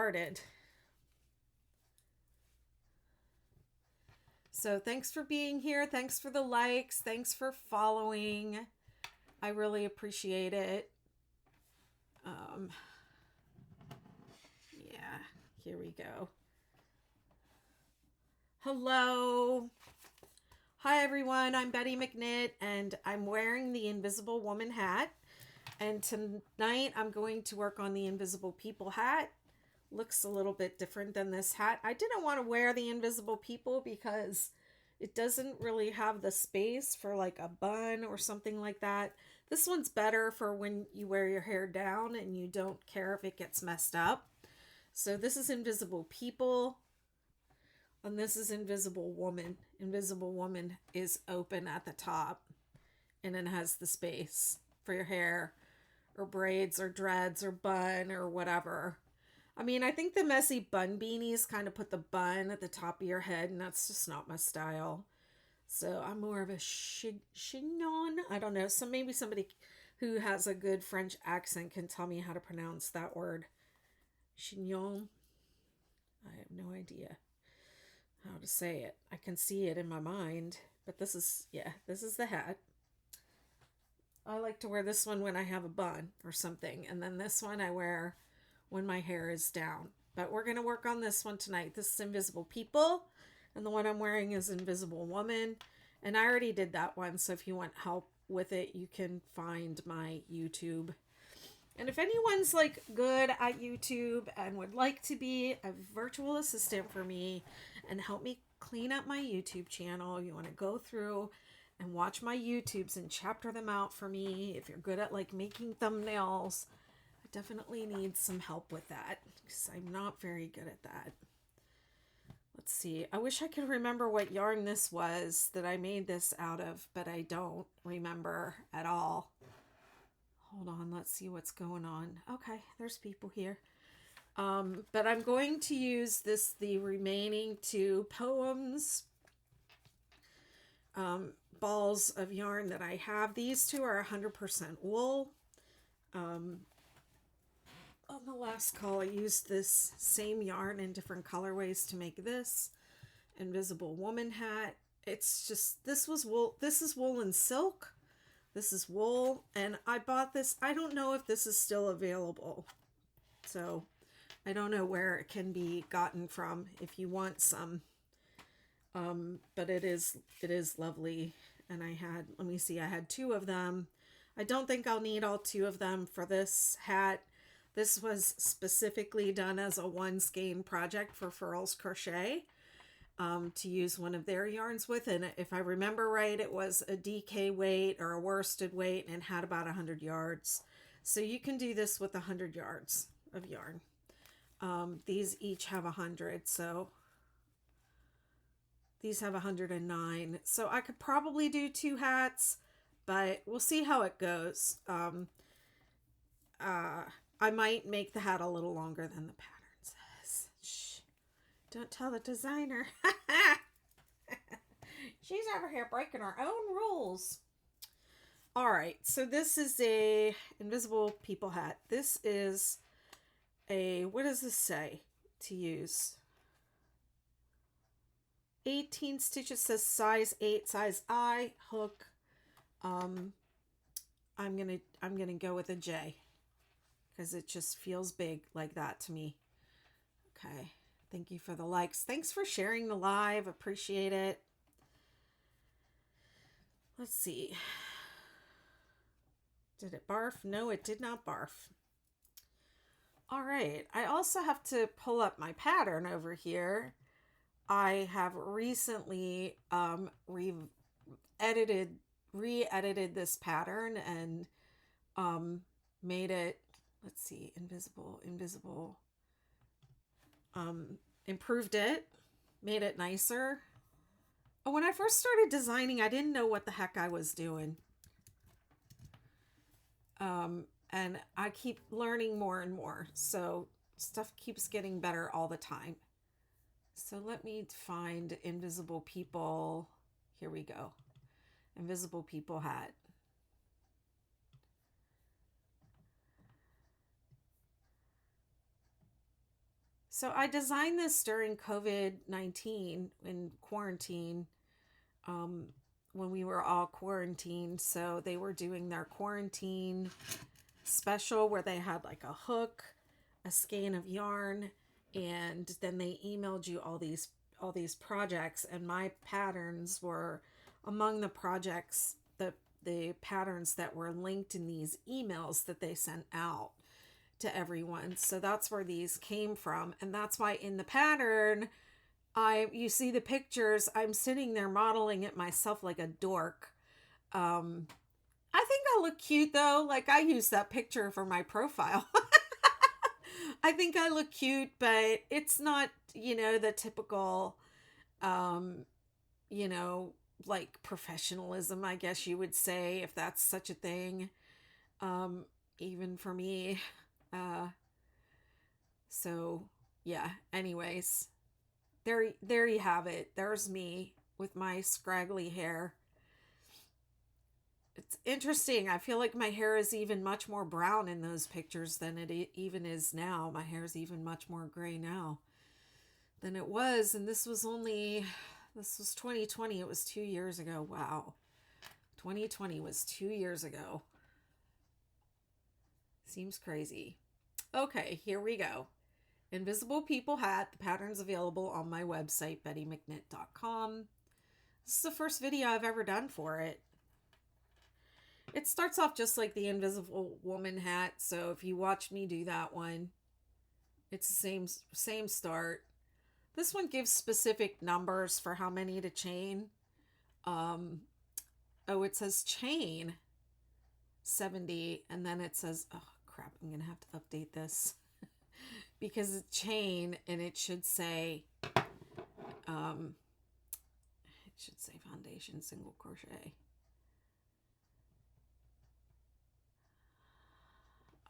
started. So thanks for being here. Thanks for the likes. Thanks for following. I really appreciate it. Yeah, here we go. Hello. Hi everyone, I'm Betty McKnit and I'm wearing the Invisible Woman hat. And tonight I'm going to work on the Invisible People hat. Looks a little bit different than this hat. I didn't want to wear the Invisible People because it doesn't really have the space for like a bun or something like that. This one's better for when you wear your hair down and you don't care if it gets messed up. So this is Invisible People and this is Invisible Woman. Invisible Woman is open at the top and it has the space for your hair or braids or dreads or bun or whatever. I mean, I think the messy bun beanies kind of put the bun at the top of your head, and that's just not my style. So I'm more of a chignon. I don't know. So maybe somebody who has a good French accent can tell me how to pronounce that word. Chignon. I have no idea how to say it. I can see it in my mind, but this is the hat. I like to wear this one when I have a bun or something, and then this one I wear when my hair is down. But we're going to work on this one tonight. This is Invisible People, and the one I'm wearing is Invisible Woman. And I already did that one, so if you want help with it, you can find my YouTube. And if anyone's like good at YouTube and would like to be a virtual assistant for me and help me clean up my YouTube channel, you want to go through and watch my YouTubes and chapter them out for me. If you're good at like making thumbnails, definitely need some help with that because I'm not very good at that. Let's see. I wish I could remember what yarn this was that I made this out of, but I don't remember at all. Hold on. Let's see what's going on. Okay, there's people here. But I'm going to use the remaining two poems balls of yarn that I have. These two are 100% wool. On the last call, I used this same yarn in different colorways to make this Invisible Woman hat. It's just, this was wool. This is wool and silk. This is wool. And I bought this. I don't know if this is still available. So I don't know where it can be gotten from if you want some. But it is lovely. And I had, let me see, I had two of them. I don't think I'll need all two of them for this hat. This was specifically done as a one skein project for Furls Crochet to use one of their yarns with. And if I remember right, it was a DK weight or a worsted weight and had about 100 yards. So you can do this with 100 yards of yarn. These each have 100. So these have 109. So I could probably do two hats, but we'll see how it goes. I might make the hat a little longer than the pattern says. Shh. Don't tell the designer. She's over here breaking her own rules. All right, so this is a Invisible People hat. This is a, what does this say to use? 18 stitches, says size 8, size I, hook. I'm gonna go with a J, because it just feels big like that to me. Okay, thank you for the likes. Thanks for sharing the live. Appreciate it. Let's see. Did it barf? No, it did not barf. All right, I also have to pull up my pattern over here. I have recently re-edited this pattern and made it, let's see, invisible, improved it, made it nicer. Oh, when I first started designing, I didn't know what the heck I was doing. And I keep learning more and more, so stuff keeps getting better all the time. So let me find Invisible People. Here we go. Invisible People hat. So I designed this during COVID-19 in quarantine, um, when we were all quarantined. So they were doing their quarantine special where they had like a hook, a skein of yarn, and then they emailed you all these projects, and my patterns were among the projects, the patterns that were linked in these emails that they sent out to everyone. So that's where these came from, and that's why in the pattern you see the pictures, I'm sitting there modeling it myself like a dork. I think I look cute though. Like, I use that picture for my profile. I think I look cute, but it's not, the typical, um, you know, like professionalism, I guess you would say, if that's such a thing. Um, Even for me. Uh, so yeah, anyways, there you have it. There's me with my scraggly hair. It's interesting. I feel like my hair is even much more brown in those pictures than it even is now. My hair is even much more gray now than it was. And this was 2020. It was 2 years ago. Wow. 2020 was 2 years ago. Seems crazy. Okay, here we go. Invisible People hat. The pattern's available on my website, bettymcknit.com. This is the first video I've ever done for it. It starts off just like the Invisible Woman hat, so if you watched me do that one, it's the same start. This one gives specific numbers for how many to chain. It says chain 70, and then it says, oh crap, I'm gonna have to update this because it's chain, and it should say foundation single crochet.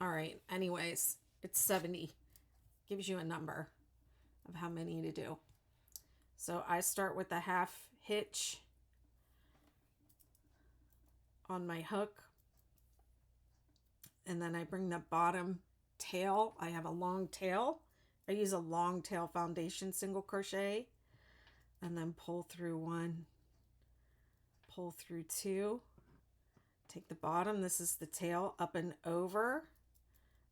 All right, anyways, it's 70. Gives you a number of how many to do. So I start with a half hitch on my hook, and then I bring the bottom tail. I have a long tail. I use a long tail foundation single crochet, and then pull through one, pull through two, take the bottom, this is the tail, up and over,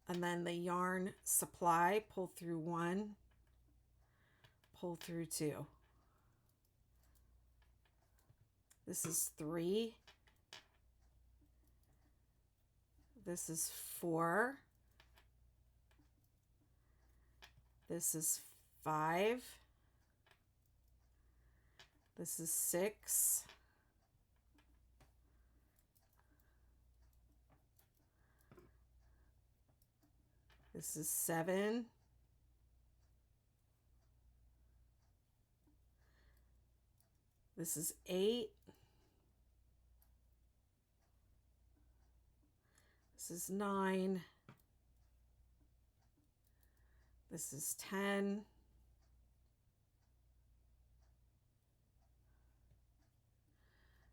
and then the yarn supply, pull through one, pull through two. This is 3. This is 4. This is 5. This is 6. This is 7. This is 8. This is 9. This is 10.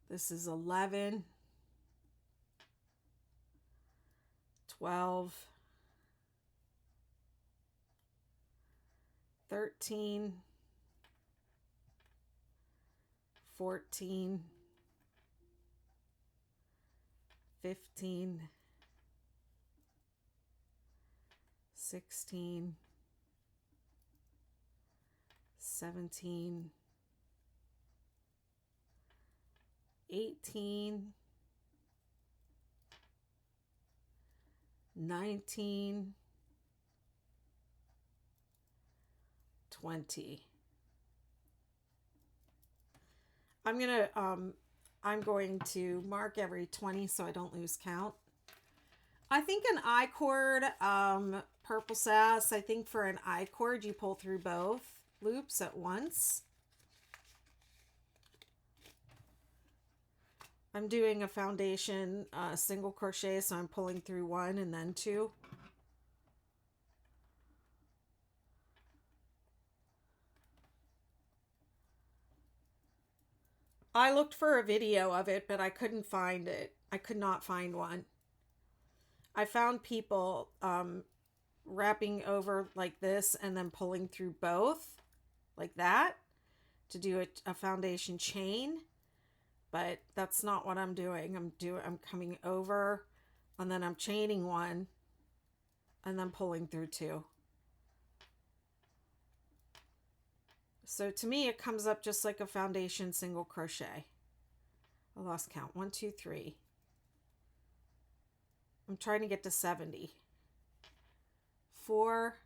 This is 11. 12. 13. 14. 15. 16. 17. 18. 19. 20. I'm going to mark every 20 so I don't lose count. I think an I-cord, Purple Sass, I think for an I-cord you pull through both loops at once. I'm doing a foundation single crochet, so I'm pulling through one and then two. I looked for a video of it, but I couldn't find it. I could not find one. I found people wrapping over like this and then pulling through both like that to do a foundation chain, but that's not what I'm doing. I'm coming over and then I'm chaining one and then pulling through two. So to me, it comes up just like a foundation single crochet. I lost count. 1, 2, 3. I'm trying to get to 70. 4,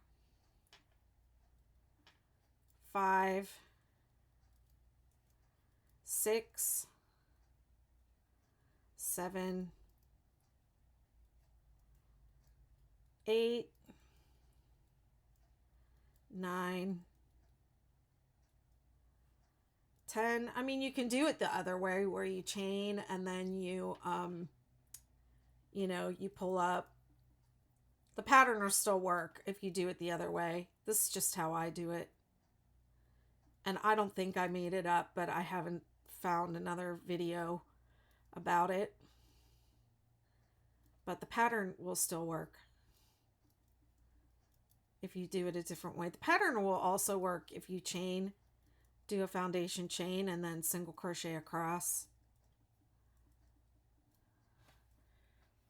5, 6, 7, 8, 9, 10. I mean, you can do it the other way where you chain and then you you pull up. The pattern will still work if you do it the other way. This is just how I do it. And I don't think I made it up, but I haven't found another video about it. But the pattern will still work if you do it a different way. The pattern will also work if you chain, do a foundation chain, and then single crochet across.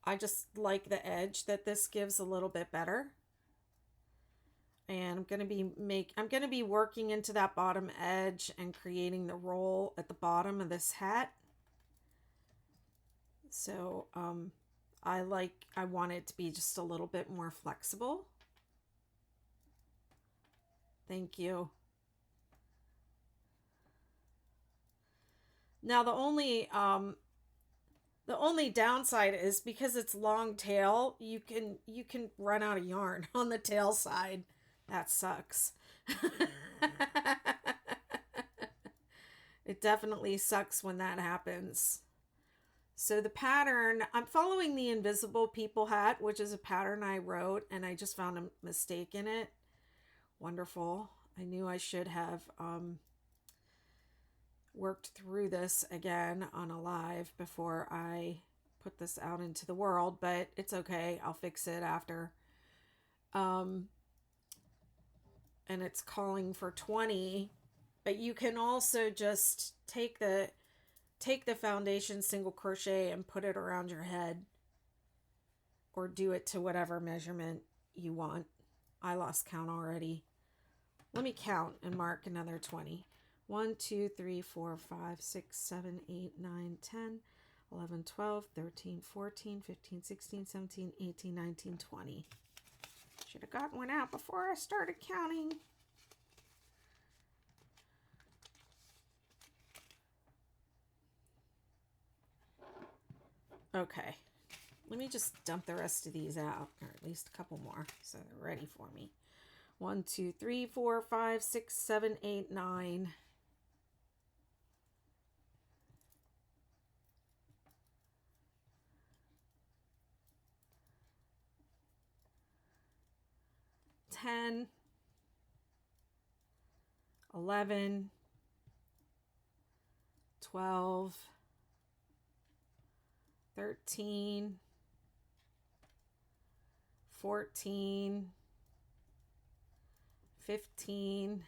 I just like the edge that this gives a little bit better. And I'm going to be working into that bottom edge and creating the roll at the bottom of this hat. So I want it to be just a little bit more flexible. Thank you. Now the only downside is because it's long tail, you can run out of yarn on the tail side. That sucks. It definitely sucks when that happens. So the pattern, I'm following the Invisible People hat, which is a pattern I wrote, and I just found a mistake in it. Wonderful. I knew I should have worked through this again on a live before I put this out into the world, but it's okay. I'll fix it after. And it's calling for 20, but you can also just take the foundation single crochet and put it around your head, or do it to whatever measurement you want. I lost count already. Let me count and mark another 20. 1, 2, 3, 4, 5, 6, 7, 8, 9, 10, 11, 12, 13, 14, 15, 16, 17, 18, 19, 20. Should have gotten one out before I started counting. Okay, let me just dump the rest of these out, or at least a couple more, so they're ready for me. 1, 2, 3, 4, 5, 6, 7, 8, 9. 10, 11, 12, 13, 14, 15,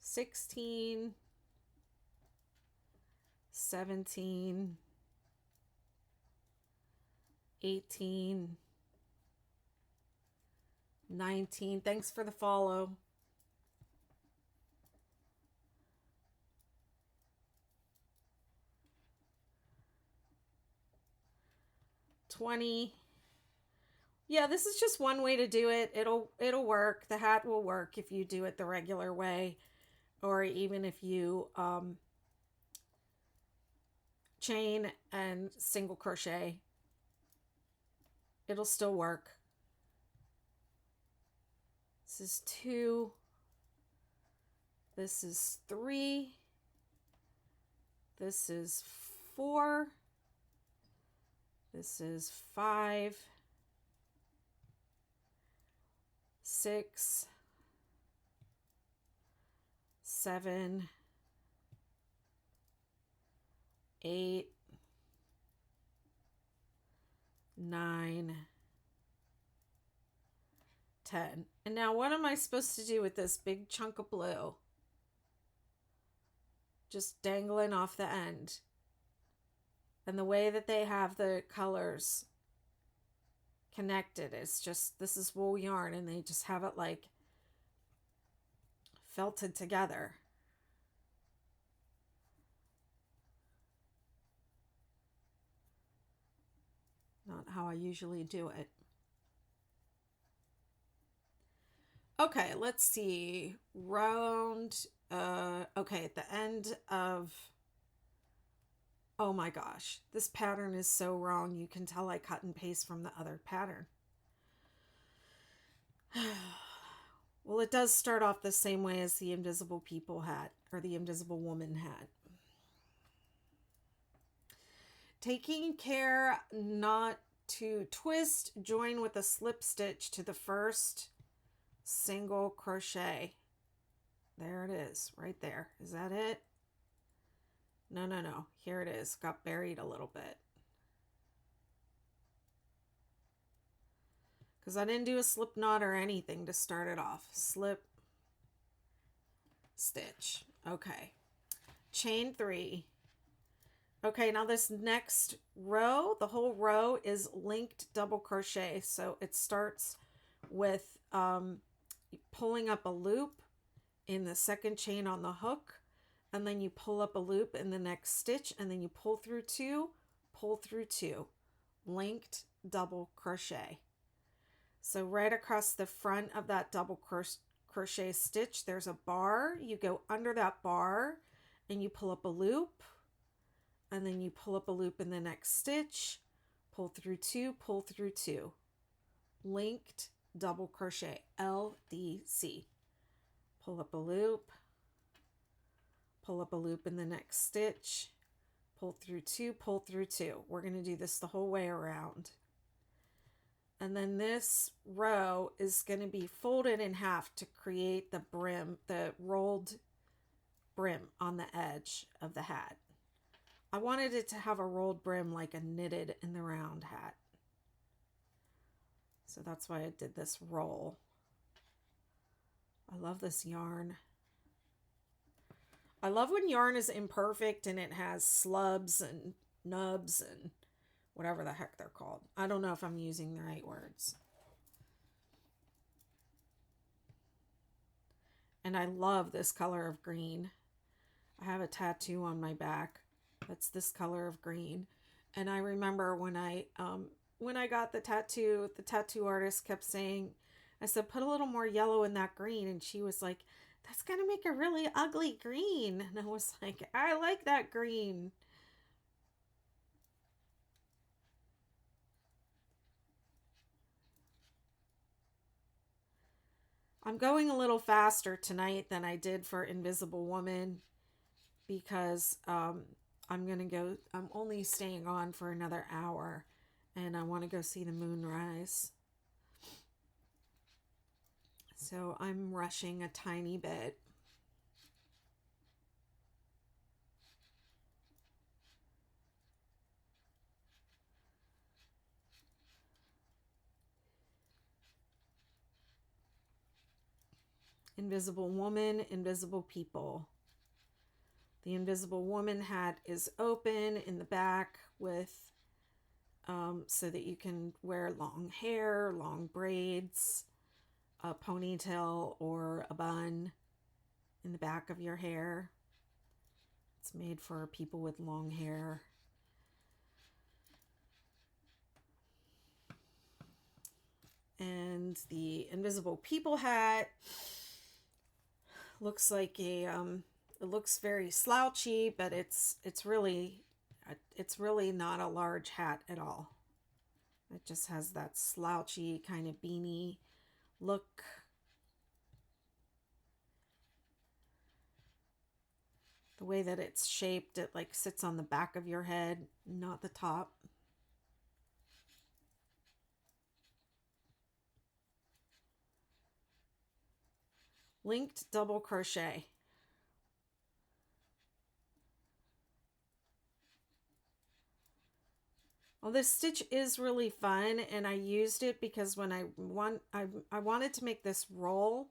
16, 17, 18, 19. Thanks for the follow. 20. Yeah, this is just one way to do it. It'll work. The hat will work if you do it the regular way, or even if you chain and single crochet. It'll still work. This is 2. This is 3. This is 4. This is 5. 6. 7. 8. 9. 10. And now what am I supposed to do with this big chunk of blue? Just dangling off the end. And the way that they have the colors connected is just, this is wool yarn, and they just have it like felted together. Not how I usually do it. Okay, let's see. Round, okay, at the end of, oh my gosh, this pattern is so wrong. You can tell I cut and paste from the other pattern. Well, it does start off the same way as the Invisible People hat, or the Invisible Woman hat. Taking care not to twist, join with a slip stitch to the first single crochet. There it is, right there. Is that it? No. Here it is. Got buried a little bit. Because I didn't do a slip knot or anything to start it off. Slip, stitch. Okay. Chain 3. Okay, now this next row, the whole row is linked double crochet. So it starts with pulling up a loop in the second chain on the hook, and then you pull up a loop in the next stitch, and then you pull through 2, linked double crochet. So right across the front of that double crochet stitch, there's a bar. You go under that bar and you pull up a loop, and then you pull up a loop in the next stitch, pull through 2, linked double crochet, LDC. Pull up a loop in the next stitch, pull through 2. We're going to do this the whole way around. And then this row is going to be folded in half to create the brim, the rolled brim on the edge of the hat. I wanted it to have a rolled brim like a knitted in the round hat. So that's why I did this roll. I love this yarn. I love when yarn is imperfect and it has slubs and nubs and whatever the heck they're called. I don't know if I'm using the right words. And I love this color of green. I have a tattoo on my back that's this color of green. And I remember when I got the tattoo artist kept saying, I said, put a little more yellow in that green. And she was like, that's going to make a really ugly green. And I was like, I like that green. I'm going a little faster tonight than I did for Invisible Woman because I'm only staying on for another hour and I want to go see the moon rise. So I'm rushing a tiny bit. Invisible Woman, Invisible People. The Invisible Woman hat is open in the back with so that you can wear long hair, long braids, a ponytail or a bun in the back of your hair. It's made for people with long hair. And the Invisible People hat looks like a it looks very slouchy, but it's really not a large hat at all. It just has that slouchy kind of beanie look. The way that it's shaped, it like sits on the back of your head, not the top. Linked double crochet. Oh Well, this stitch is really fun, and I used it because when I wanted to make this roll,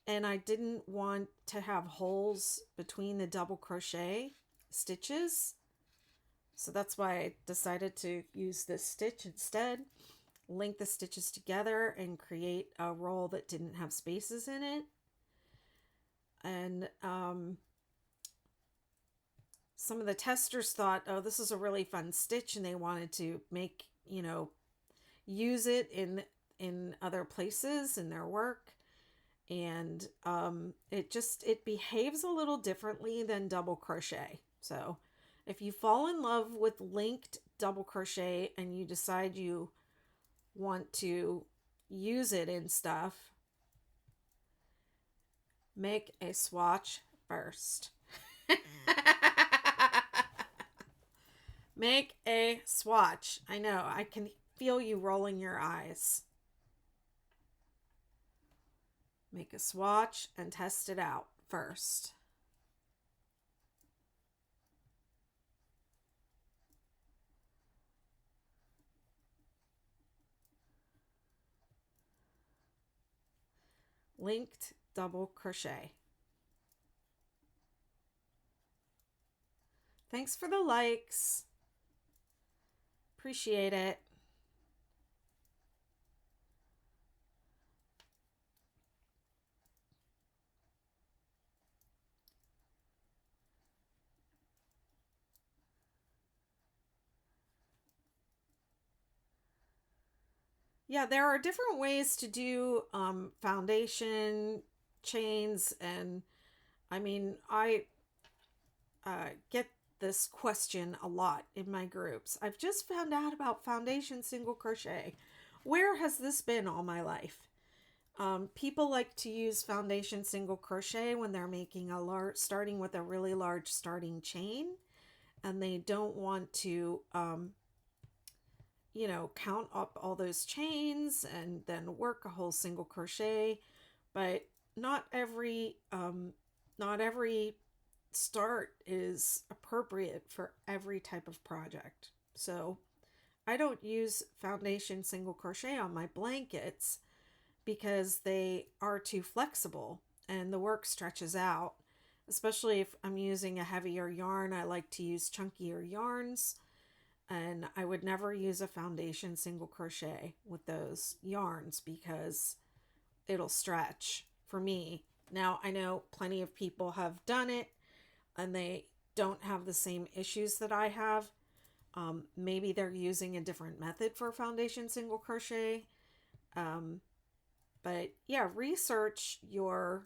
and I didn't want to have holes between the double crochet stitches. So that's why I decided to use this stitch instead. Link the stitches together and create a roll that didn't have spaces in it. And some of the testers thought, oh, this is a really fun stitch, and they wanted to make, use it in other places in their work. And it behaves a little differently than double crochet. So if you fall in love with linked double crochet and you decide you want to use it in stuff, make a swatch first. Make a swatch. I know, I can feel you rolling your eyes. Make a swatch and test it out first. Linked double crochet. Thanks for the likes. Appreciate it. Yeah, there are different ways to do foundation chains, and I mean, I get this question a lot in my groups. I've just found out about foundation single crochet. Where has this been all my life? People like to use foundation single crochet when they're making starting with a really large starting chain, and they don't want to count up all those chains and then work a whole single crochet. But not every start is appropriate for every type of project. So I don't use foundation single crochet on my blankets because they are too flexible and the work stretches out. Especially if I'm using a heavier yarn, I like to use chunkier yarns. And I would never use a foundation single crochet with those yarns because it'll stretch for me. Now, I know plenty of people have done it and they don't have the same issues that I have. Maybe they're using a different method for foundation single crochet. But yeah, research your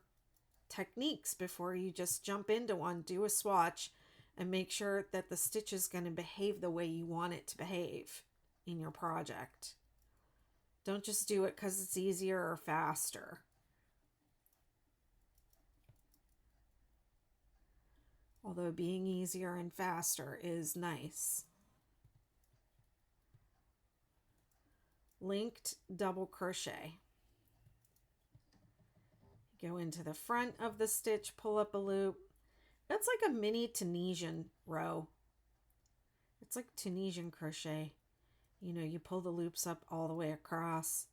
techniques before you just jump into one. Do a swatch and make sure that the stitch is going to behave the way you want it to behave in your project. Don't just do it because it's easier or faster. Although being easier and faster is nice. Linked double crochet. Go into the front of the stitch, pull up a loop. That's like a mini Tunisian row. It's like Tunisian crochet. You pull the loops up all the way across.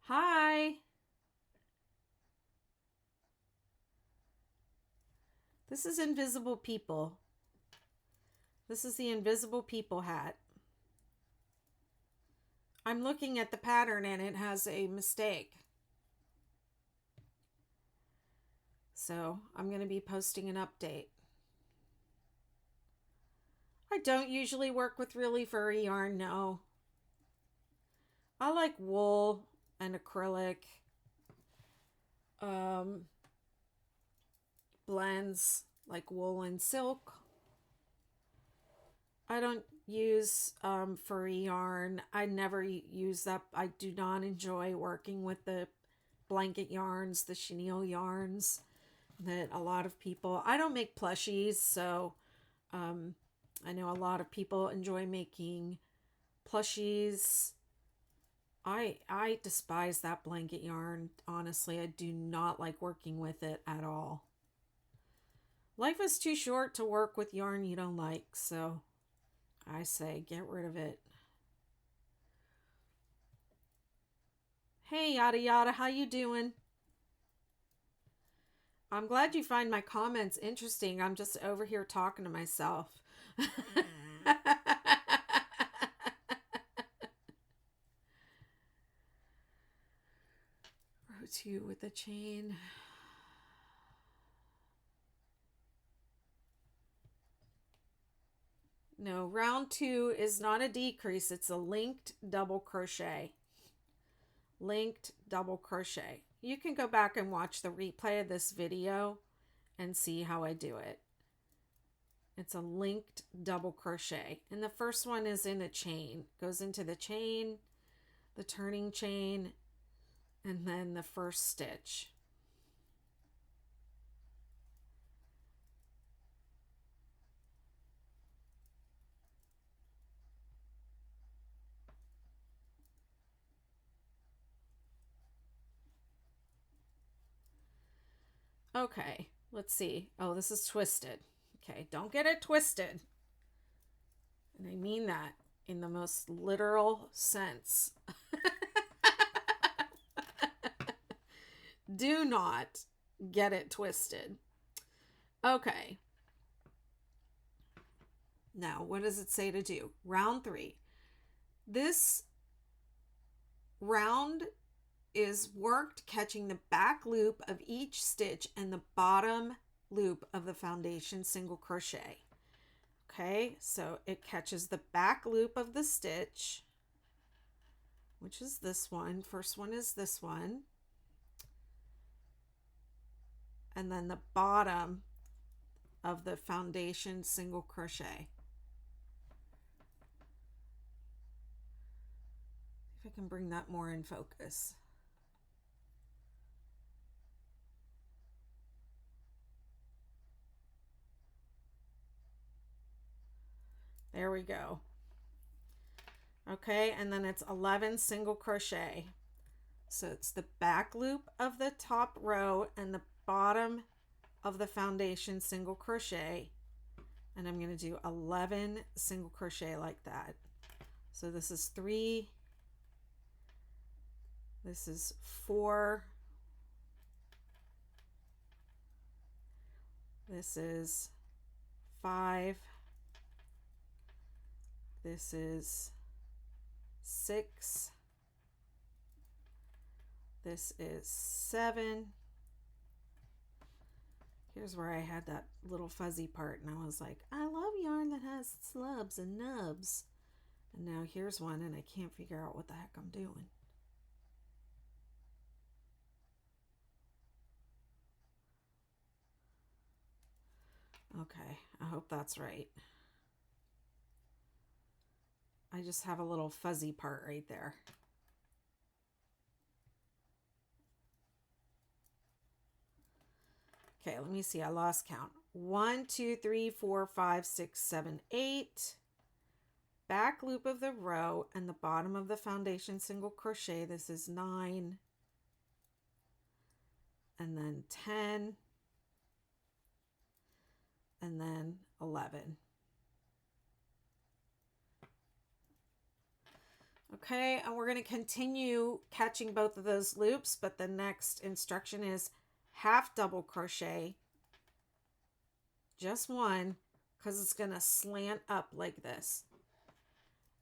Hi! This is Invisible People. This is the Invisible People hat. I'm looking at the pattern and it has a mistake. So I'm going to be posting an update. I don't usually work with really furry yarn, no. I like wool and acrylic. Blends like wool and silk. I don't use furry yarn. I never use that. I do not enjoy working with the blanket yarns, the chenille yarns that a lot of people... I don't make plushies, so I know a lot of people enjoy making plushies I despise that blanket yarn. Honestly, I do not like working with it at all. Life is too short to work with yarn you don't like, so I say get rid of it. Hey, yada yada, how you doing? I'm glad you find my comments interesting. I'm just over here talking to myself. Row 2 with the chain. No, round 2 is not a decrease. It's a linked double crochet. Linked double crochet. You can go back and watch the replay of this video and see how I do it. It's a linked double crochet. And the first one is in a chain. Goes into the chain, the turning chain, and then the first stitch. Okay, let's see. Oh, this is twisted. Okay, don't get it twisted. And I mean that in the most literal sense. Do not get it twisted. Okay. Now, what does it say to do? Round 3. This round is worked catching the back loop of each stitch and the bottom loop of the foundation single crochet. Okay, so it catches the back loop of the stitch, which is this one. First one is this one. And then the bottom of the foundation single crochet. If I can bring that more in focus. There we go. Okay, and then it's 11 single crochet. So it's the back loop of the top row and the bottom of the foundation single crochet. And I'm going to do 11 single crochet like that. So this is 3. This is 4. This is 5. This is 6. This is 7. Here's where I had that little fuzzy part and I was like, I love yarn that has slubs and nubs. And now here's one and I can't figure out what the heck I'm doing. Okay, I hope that's right. I just have a little fuzzy part right there. Okay, let me see. I lost count. 1, 2, 3, 4, 5, 6, 7, 8. Back loop of the row and the bottom of the foundation single crochet. This is 9. And then 10. And then 11. Okay, and we're going to continue catching both of those loops, but the next instruction is half double crochet, just one, because it's going to slant up like this.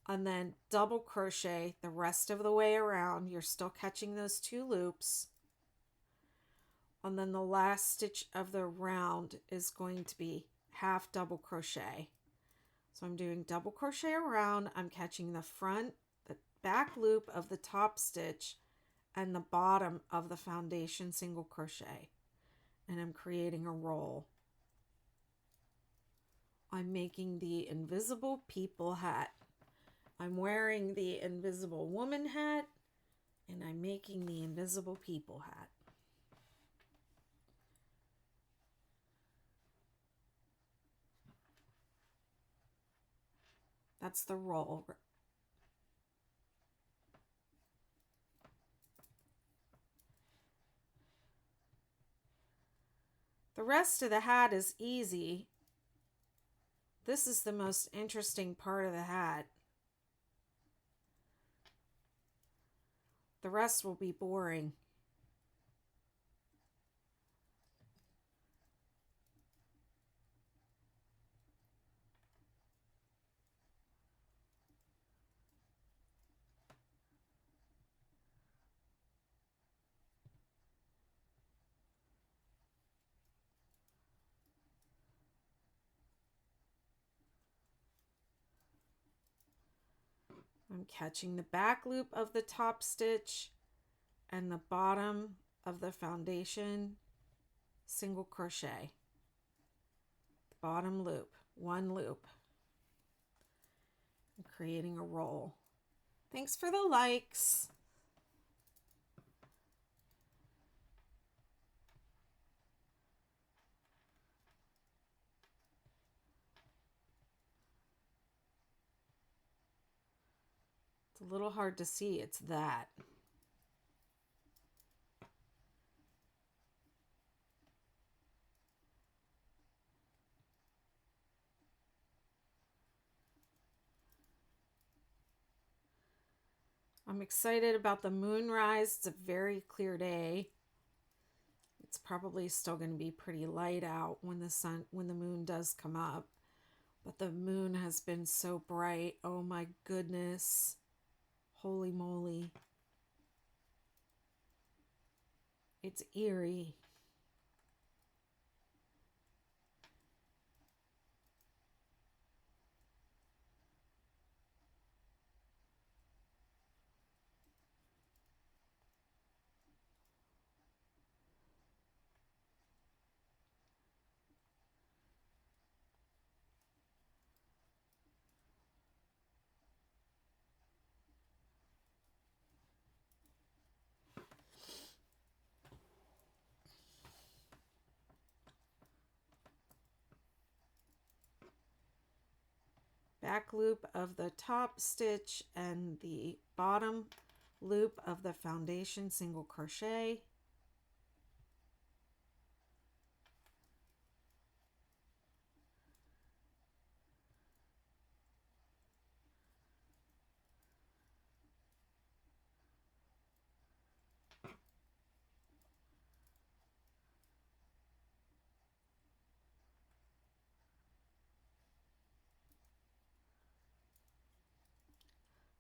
And then double crochet the rest of the way around. You're still catching those 2 loops. And then the last stitch of the round is going to be half double crochet. So I'm doing double crochet around. I'm catching the front, the back loop of the top stitch and the bottom of the foundation single crochet. And I'm creating a roll. I'm making the invisible people hat. I'm wearing the invisible woman hat and I'm making the invisible people hat. That's the roll. rest of the hat is easy. This is the most interesting part of the hat. The rest will be boring. I'm catching the back loop of the top stitch and the bottom of the foundation single crochet. Bottom loop, one loop. I'm creating a roll. Thanks for the likes. It's a little hard to see, it's that. I'm excited about the moonrise. It's a very clear day. It's probably still going to be pretty light out when the moon does come up. But the moon has been so bright. Oh my goodness. Holy moly. It's eerie. Back loop of the top stitch and the bottom loop of the foundation single crochet.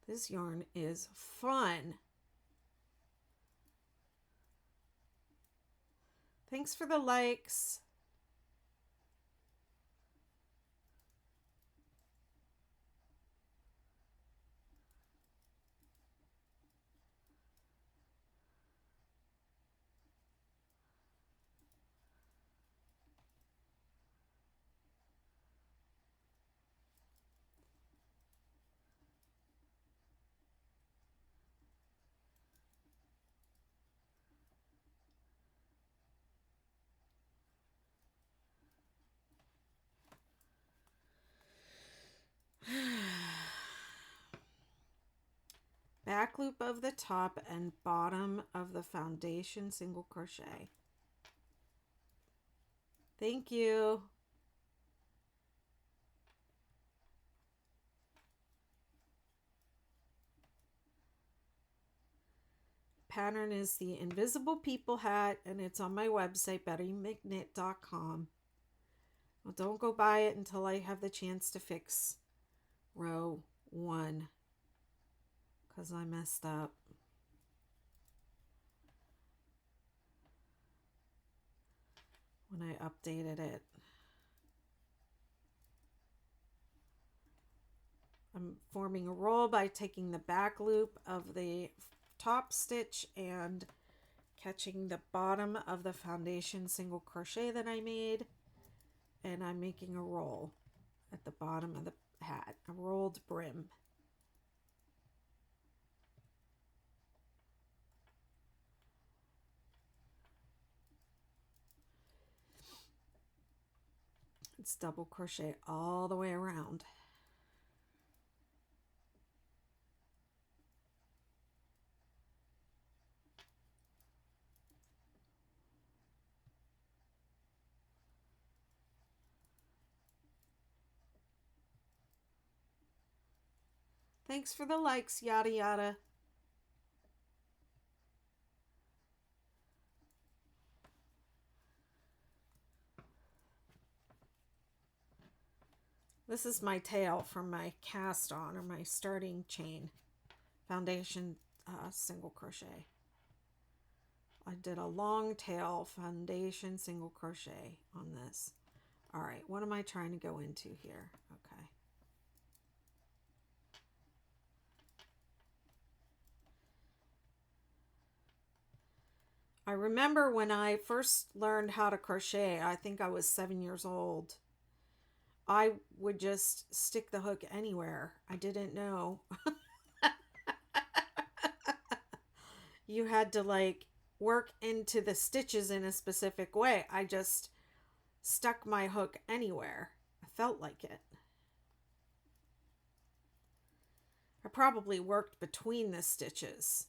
This yarn is fun. Thanks for the likes. Back loop of the top and bottom of the foundation single crochet. Thank you. Pattern is the Invisible People hat, and it's on my website, BettyMcKnit.com. Well, don't go buy it until I have the chance to fix row 1, because I messed up. When I updated it. I'm forming a roll by taking the back loop of the top stitch and catching the bottom of the foundation single crochet that I made, and I'm making a roll at the bottom of the hat, a rolled brim. It's double crochet all the way around. Thanks for the likes, yada yada. This is my tail from my cast on, or my starting chain foundation single crochet. I did a long tail foundation single crochet on this. All right, what am I trying to go into here? Okay. I remember when I first learned how to crochet, I think I was 7 years old. I would just stick the hook anywhere. I didn't know. You had to like work into the stitches in a specific way. I just stuck my hook anywhere. I felt like it. I probably worked between the stitches.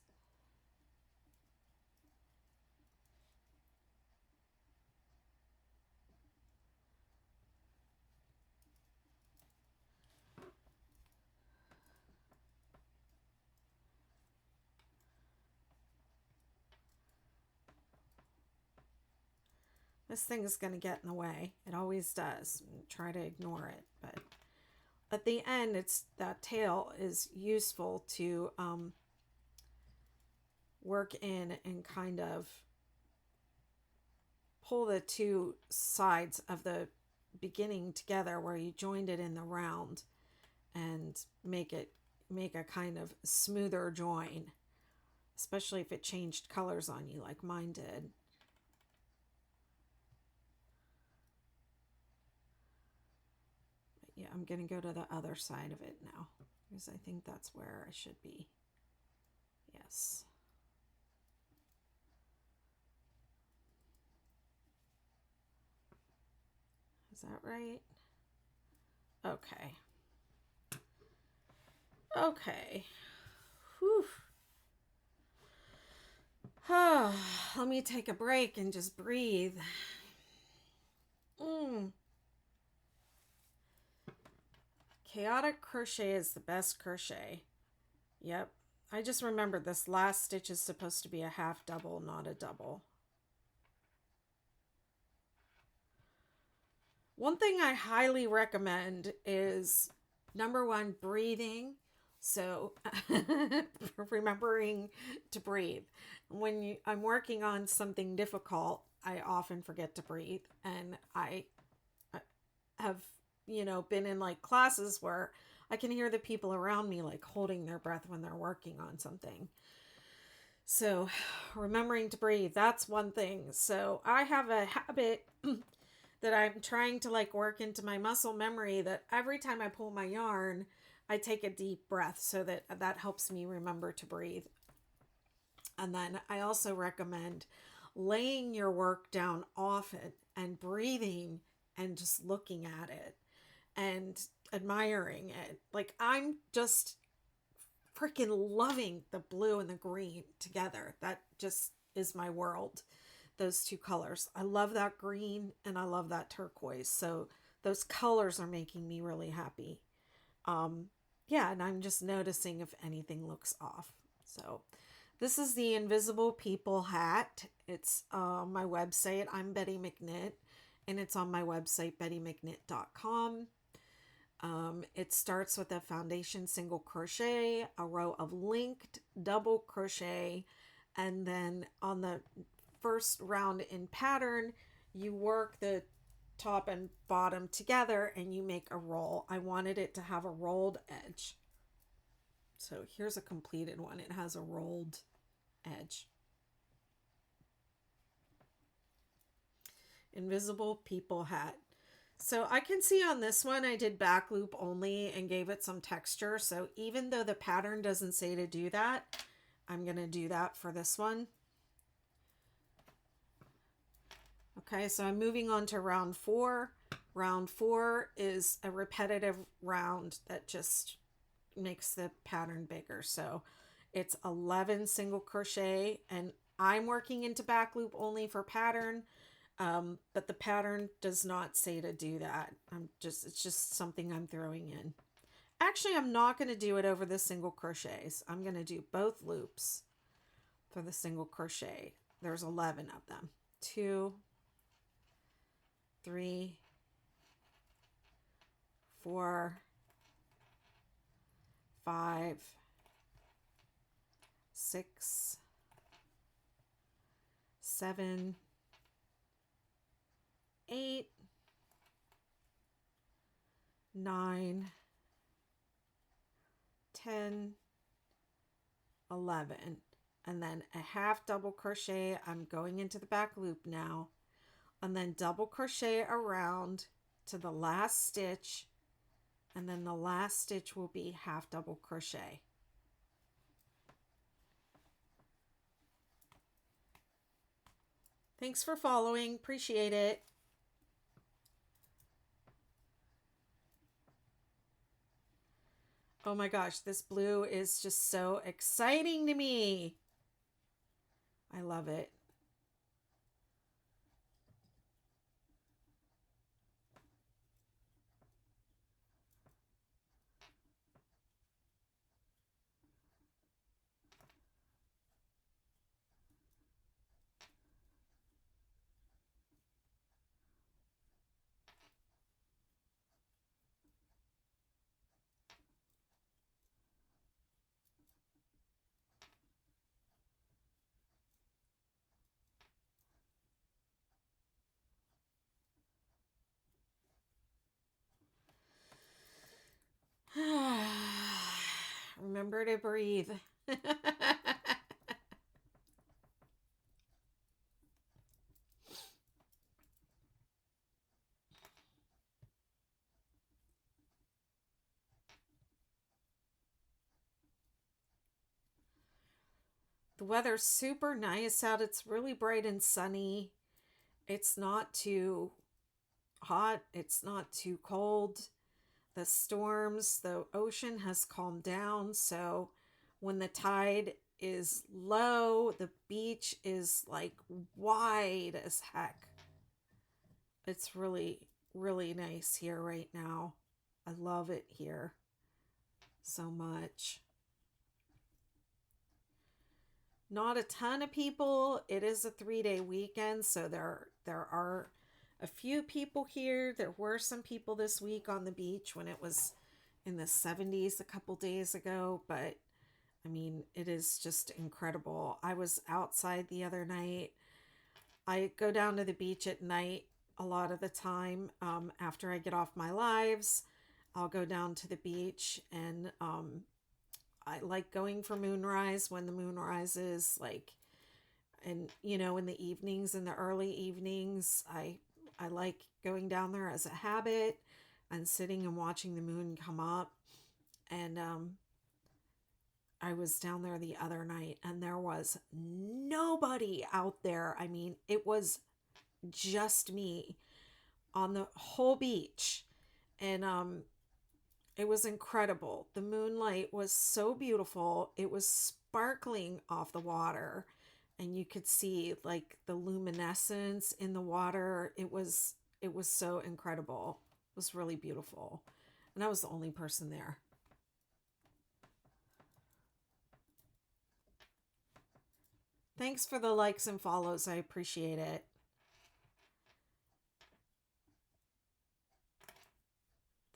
This thing is going to get in the way. It always does. Try to ignore it. But at the end, it's that tail is useful to work in and kind of pull the two sides of the beginning together where you joined it in the round and make a kind of smoother join, especially if it changed colors on you like mine did. Yeah, I'm going to go to the other side of it now because I think that's where I should be. Yes. Is that right? Okay. Okay. Whew. Let me take a break and just breathe. Chaotic crochet is the best crochet. Yep. I just remembered this last stitch is supposed to be a half double, not a double. One thing I highly recommend is number one, breathing. So remembering to breathe. When I'm working on something difficult, I often forget to breathe. And I have, been in like classes where I can hear the people around me like holding their breath when they're working on something. So remembering to breathe, that's one thing. So I have a habit that I'm trying to like work into my muscle memory that every time I pull my yarn, I take a deep breath so that helps me remember to breathe. And then I also recommend laying your work down often and breathing and just looking at it and admiring it. Like I'm just freaking loving the blue and the green together. That just is my world. Those two colors. I love that green and I love that turquoise. So those colors are making me really happy. Yeah, and I'm just noticing if anything looks off. So this is the Invisible People hat. It's my website. I'm Betty McKnit, and it's on my website, bettymcknit.com. It starts with a foundation single crochet, a row of linked double crochet, and then on the first round in pattern, you work the top and bottom together and you make a roll. I wanted it to have a rolled edge. So here's a completed one. It has a rolled edge. Invisible People hat. So I can see on this one I did back loop only and gave it some texture. So even though the pattern doesn't say to do that, I'm going to do that for this one. Okay, so I'm moving on to round 4. Round 4 is a repetitive round that just makes the pattern bigger. So it's 11 single crochet, and I'm working into back loop only for pattern, but the pattern does not say to do that. It's just something I'm throwing in. Actually, I'm not going to do it over the single crochets. I'm going to do both loops for the single crochet. There's 11 of them. 2, 3, 4, 5, 6, 7, 8, 9, 10, 11, and then a half double crochet. I'm going into the back loop now, and then double crochet around to the last stitch, and then the last stitch will be half double crochet. Thanks for following. Appreciate it. Oh my gosh, this blue is just so exciting to me. I love it. Remember to breathe. The weather's super nice out. It's really bright and sunny. It's not too hot. It's not too cold. The storms, the ocean has calmed down. So when the tide is low, the beach is like wide as heck. It's really, really nice here right now. I love it here so much. Not a ton of people. It is a 3-day weekend, so there are a few people here. There were some people this week on the beach when it was in the 70s a couple days ago, but I mean, it is just incredible. I was outside the other night. I go down to the beach at night a lot of the time. After I get off my lives, I'll go down to the beach, and I like going for moonrise when the moon rises, like, and in the evenings, in the early evenings, I like going down there as a habit and sitting and watching the moon come up. And I was down there the other night, and there was nobody out there. I mean, it was just me on the whole beach. And it was incredible. The moonlight was so beautiful. It was sparkling off the water, and you could see like the luminescence in the water. It was so incredible. It was really beautiful. And I was the only person there. Thanks for the likes and follows. I appreciate it.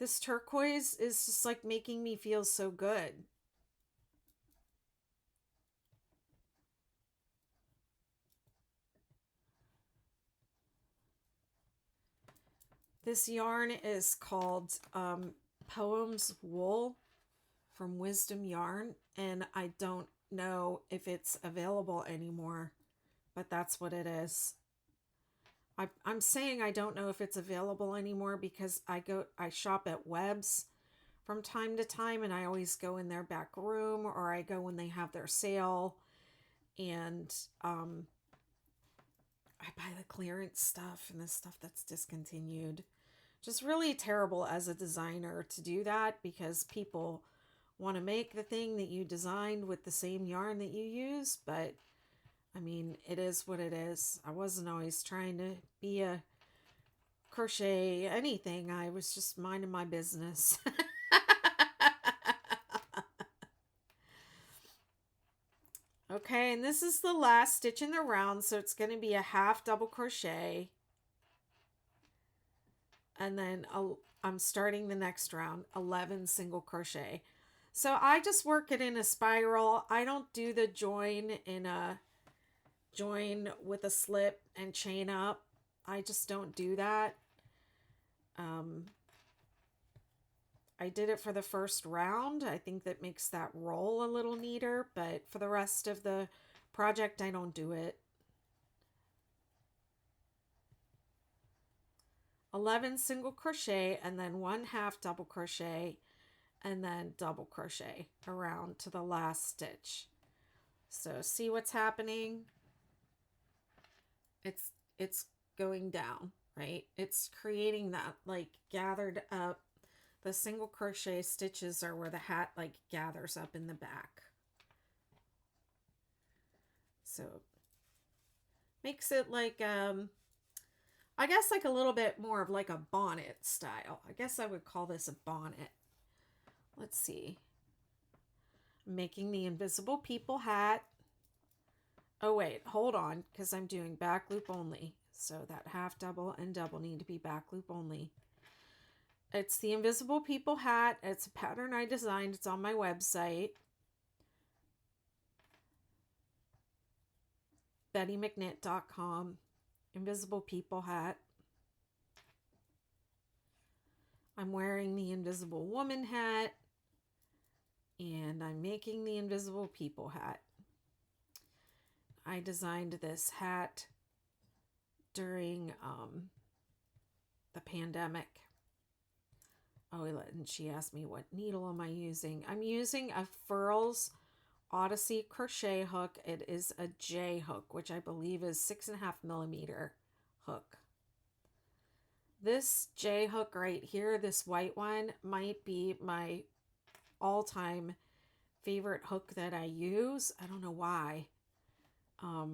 This turquoise is just like making me feel so good. This yarn is called Poems Wool from Wisdom Yarn, and I don't know if it's available anymore, but that's what it is. I'm saying I don't know if it's available anymore because I shop at Webb's from time to time, and I always go in their back room, or I go when they have their sale, and I buy the clearance stuff and the stuff that's discontinued. Just really terrible as a designer to do that, because people want to make the thing that you designed with the same yarn that you use, but I mean, it is what it is. I wasn't always trying to be a crochet anything. I was just minding my business. Okay, and this is the last stitch in the round, so it's going to be a half double crochet. And then I'm starting the next round, 11 single crochet. So I just work it in a spiral. I don't do the join with a slip and chain up. I just don't do that. I did it for the first round. I think that makes that roll a little neater, but for the rest of the project, I don't do it. 11 single crochet and then 1/2 double crochet and then double crochet around to the last stitch. So see what's happening? It's going down, right? It's creating that like gathered up. The single crochet stitches are where the hat like gathers up in the back. So makes it like I guess like a little bit more of like a bonnet style. I guess I would call this a bonnet. Let's see. I'm making the invisible people hat. Oh wait, hold on, because I'm doing back loop only. So that half double and double need to be back loop only. It's the invisible people hat. It's a pattern I designed. It's on my website. BettyMcKnit.com. Invisible people hat. I'm wearing the invisible woman hat. And I'm making the invisible people hat. I designed this hat during the pandemic. Oh, and she asked me what needle am I using. I'm using a Furls Odyssey crochet hook. It is a J hook, which I believe is 6.5 millimeter hook. This J hook right here, this white one, might be my all-time favorite hook that I use. I don't know why. I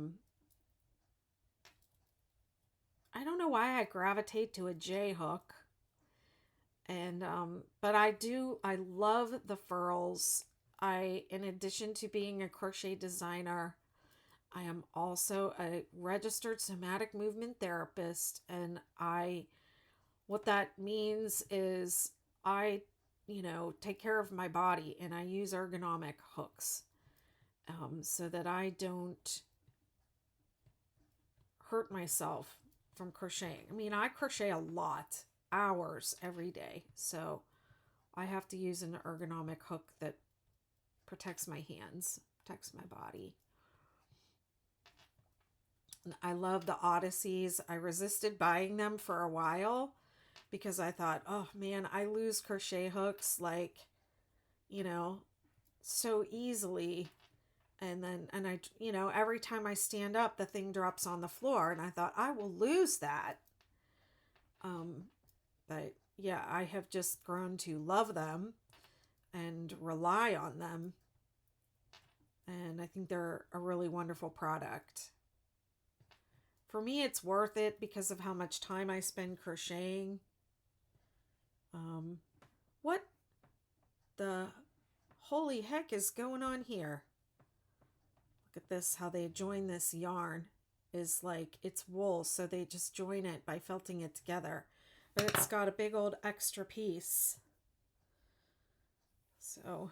don't know why I gravitate to a J hook. And but I love the furls. In addition to being a crochet designer, I am also a registered somatic movement therapist, and what that means is I take care of my body, and I use ergonomic hooks so that I don't hurt myself from crocheting. I mean, I crochet a lot, hours every day, so I have to use an ergonomic hook that protects my hands, protects my body. And I love the Odysseys. I resisted buying them for a while because I thought, oh man, I lose crochet hooks like, so easily. And I, every time I stand up, the thing drops on the floor, and I thought I will lose that. But yeah, I have just grown to love them and rely on them. And I think they're a really wonderful product. For me, it's worth it because of how much time I spend crocheting. What the holy heck is going on here? Look at this, how they join this yarn is like, it's wool, so they just join it by felting it together. But it's got a big old extra piece. So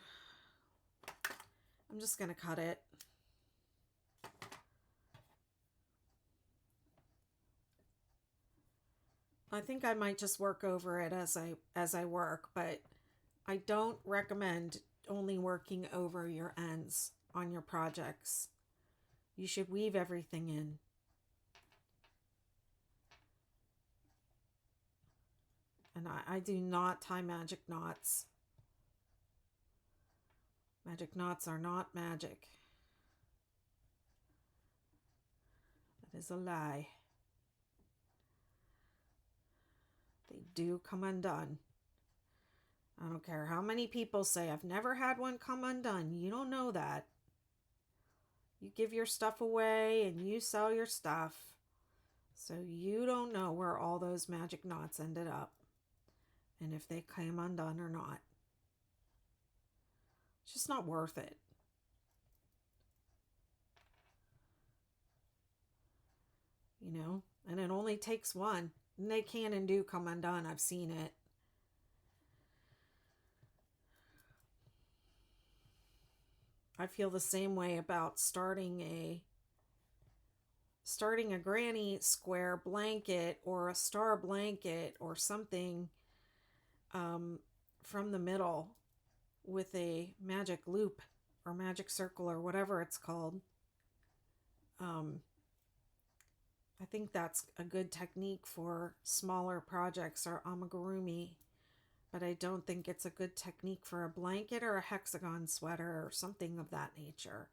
I'm just going to cut it. I think I might just work over it as I work, but I don't recommend only working over your ends on your projects. You should weave everything in. And I do not tie magic knots. Magic knots are not magic. That is a lie. They do come undone. I don't care how many people say, I've never had one come undone. You don't know that. You give your stuff away and you sell your stuff. So you don't know where all those magic knots ended up. And if they came undone or not. It's just not worth it. and it only takes one. And they can and do come undone. I've seen it. I feel the same way about starting a granny square blanket or a star blanket or something from the middle with a magic loop or magic circle or whatever it's called. I think that's a good technique for smaller projects or amigurumi, but I don't think it's a good technique for a blanket or a hexagon sweater or something of that nature.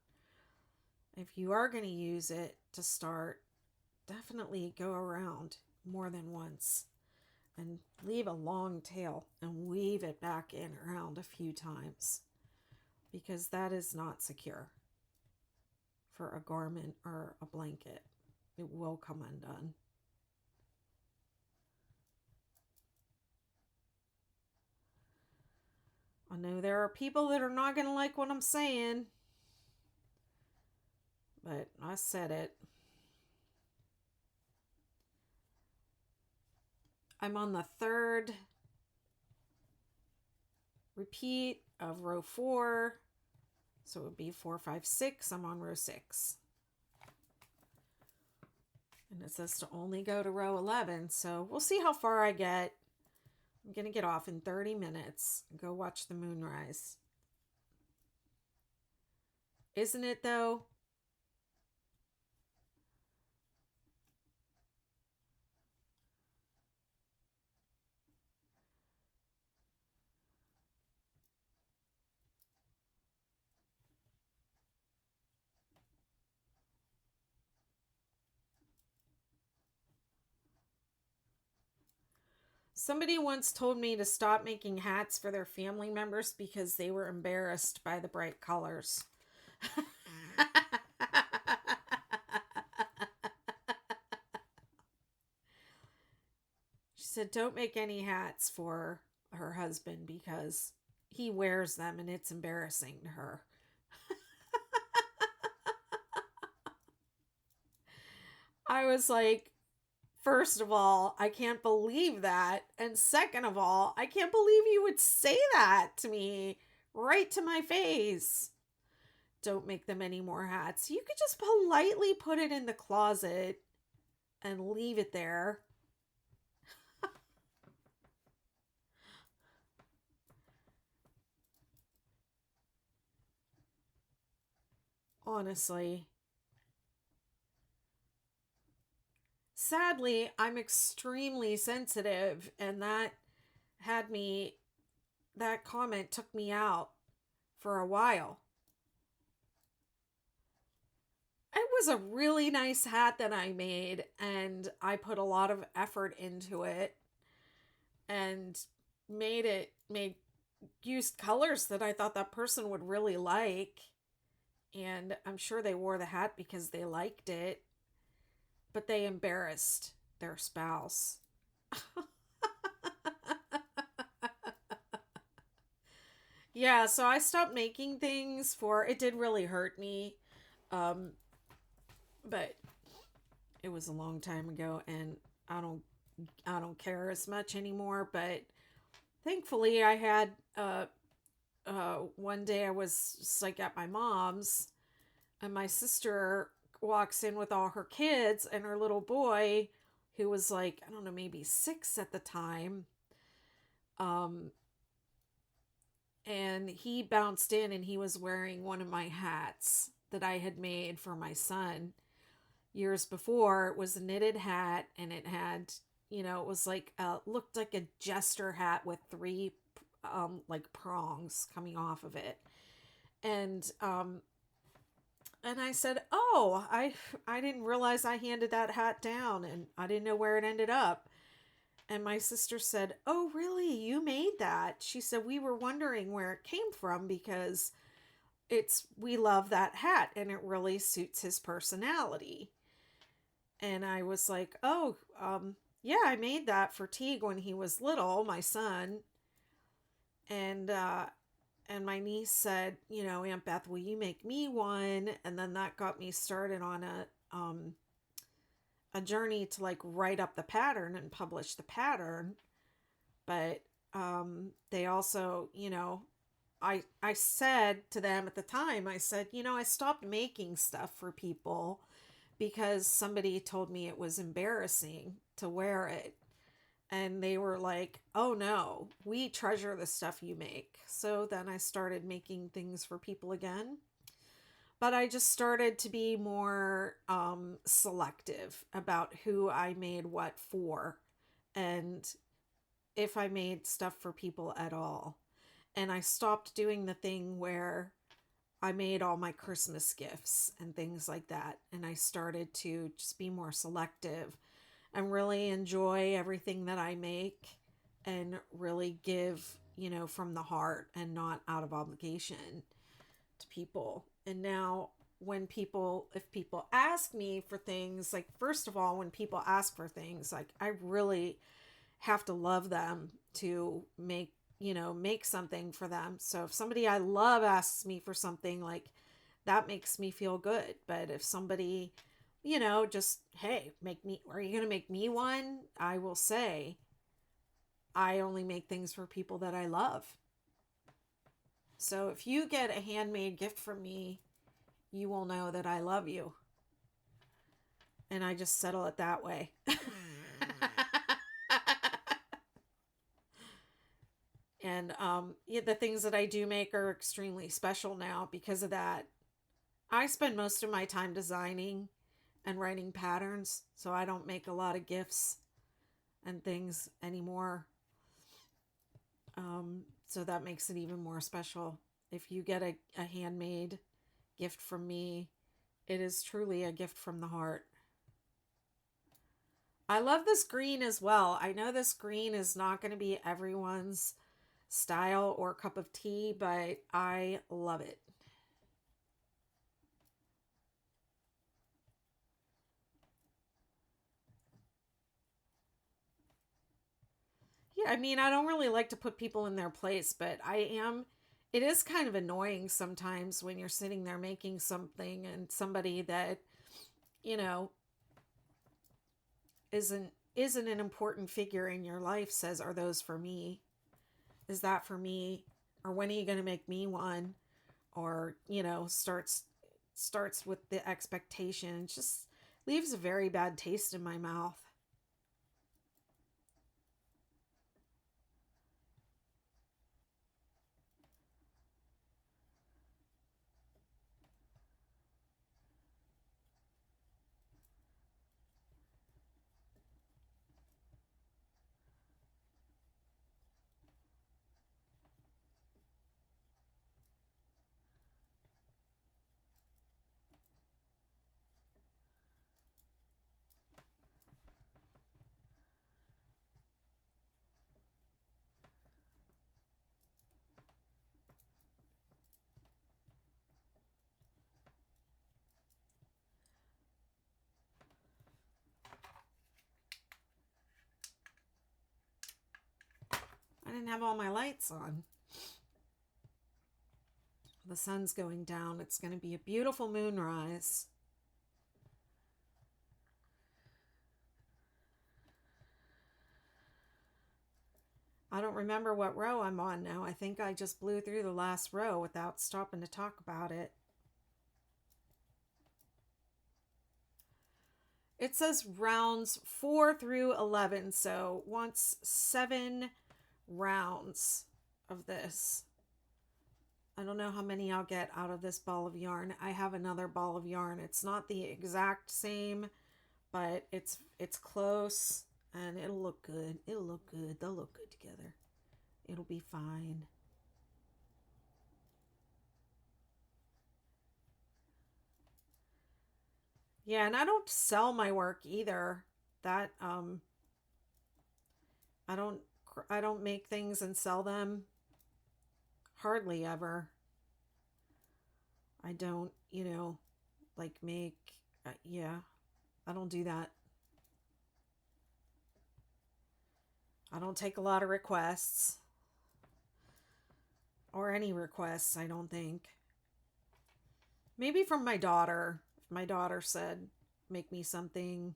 If you are going to use it to start, definitely go around more than once and leave a long tail and weave it back in around a few times, because that is not secure for a garment or a blanket. It will come undone. I know there are people that are not going to like what I'm saying, but I said it. I'm on the third repeat of row 4, so it would be 4, 5, 6. I'm on row 6. And it says to only go to row 11, so we'll see how far I get. I'm going to get off in 30 minutes and go watch the moonrise. Isn't it, though? Somebody once told me to stop making hats for their family members because they were embarrassed by the bright colors. She said, don't make any hats for her husband because he wears them and it's embarrassing to her. I was like, first of all, I can't believe that. And second of all, I can't believe you would say that to me right to my face. Don't make them any more hats. You could just politely put it in the closet and leave it there. Honestly. Sadly, I'm extremely sensitive, and that comment took me out for a while. It was a really nice hat that I made, and I put a lot of effort into it and used colors that I thought that person would really like. And I'm sure they wore the hat because they liked it, but they embarrassed their spouse. Yeah, so I stopped making things it did really hurt me. But it was a long time ago, and I don't care as much anymore. But thankfully I had one day I was just like at my mom's, and my sister walks in with all her kids and her little boy, who was like, I don't know, maybe 6 at the time. And he bounced in and he was wearing one of my hats that I had made for my son years before. It was a knitted hat, and it had, it was like, looked like a jester hat with 3 like prongs coming off of it. And I said, oh, I didn't realize I handed that hat down, and I didn't know where it ended up. And my sister said, oh, really? You made that? She said, we were wondering where it came from because we love that hat and it really suits his personality. And I was like, oh, yeah, I made that for Teague when he was little, my son. And my niece said, Aunt Beth, will you make me one? And then that got me started on a journey to like write up the pattern and publish the pattern. But they also, I said to them at the time, I said, I stopped making stuff for people because somebody told me it was embarrassing to wear it. And they were like, oh no, we treasure the stuff you make. So then I started making things for people again. But I just started to be more selective about who I made what for and if I made stuff for people at all. And I stopped doing the thing where I made all my Christmas gifts and things like that. And I started to just be more selective and really enjoy everything that I make and really give, from the heart and not out of obligation to people. And now if people ask me for things, like, first of all, when people ask for things, like, I really have to love them to make something for them. So if somebody I love asks me for something, like, that makes me feel good. But if somebody, just, hey, are you going to make me one? I will say, I only make things for people that I love. So if you get a handmade gift from me, you will know that I love you. And I just settle it that way. And the things that I do make are extremely special now because of that. I spend most of my time designing and writing patterns, so I don't make a lot of gifts and things anymore. So that makes it even more special. If you get a handmade gift from me, it is truly a gift from the heart. I love this green as well. I know this green is not going to be everyone's style or cup of tea, but I love it. Yeah, I mean, I don't really like to put people in their place, but it is kind of annoying sometimes when you're sitting there making something and somebody that, you know, isn't an important figure in your life says, "Are those for me? Is that for me? Or when are you going to make me one?" Or, starts with the expectation. It just leaves a very bad taste in my mouth. I didn't have all my lights on. The sun's going down. It's going to be a beautiful moonrise. I don't remember what row I'm on now. I think I just blew through the last row without stopping to talk about it. It says rounds 4 through 11, so once 7 rounds of this. I don't know how many I'll get out of this ball of yarn. I have another ball of yarn. It's not the exact same, but it's close and it'll look good. It'll look good. They'll look good together. It'll be fine. Yeah, and I don't sell my work either. That I don't I don't make things and sell them hardly ever. I don't, like make yeah, I don't do that. I don't take a lot of requests or any requests, I don't think. Maybe from my daughter. If my daughter said, "Make me something,"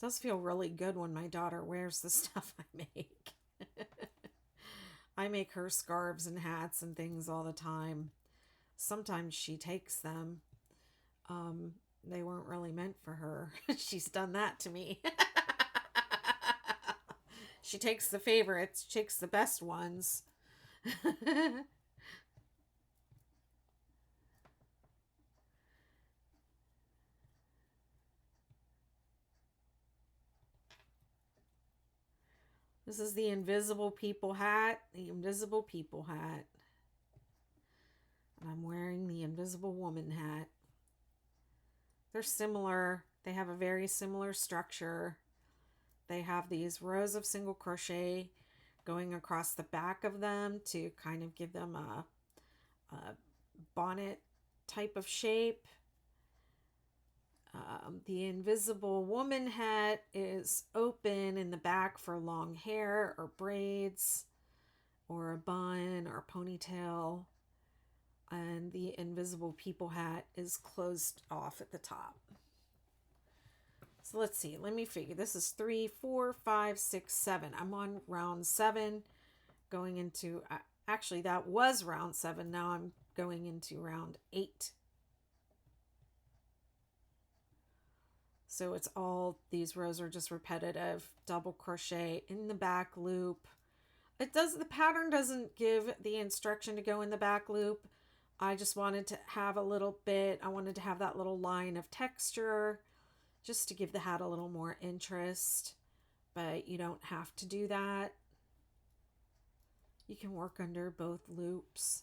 does feel really good when my daughter wears the stuff I make. I make her scarves and hats and things all the time. Sometimes she takes them. They weren't really meant for her. She's done that to me. She takes the favorites, takes the best ones. This is the Invisible People hat. The Invisible People hat. And I'm wearing the Invisible Woman hat. They're similar. They have a very similar structure. They have these rows of single crochet going across the back of them to kind of give them a bonnet type of shape. The Invisible Woman hat is open in the back for long hair or braids or a bun or ponytail. And the Invisible People hat is closed off at the top. So let's see. Let me figure. This is 3, 4, 5, 6, 7. I'm on round 7 going into... Actually, that was round 7. Now I'm going into round 8. So it's all, these rows are just repetitive, double crochet in the back loop. The pattern doesn't give the instruction to go in the back loop. I just wanted to have a little bit, I wanted to have that little line of texture just to give the hat a little more interest, but you don't have to do that. You can work under both loops.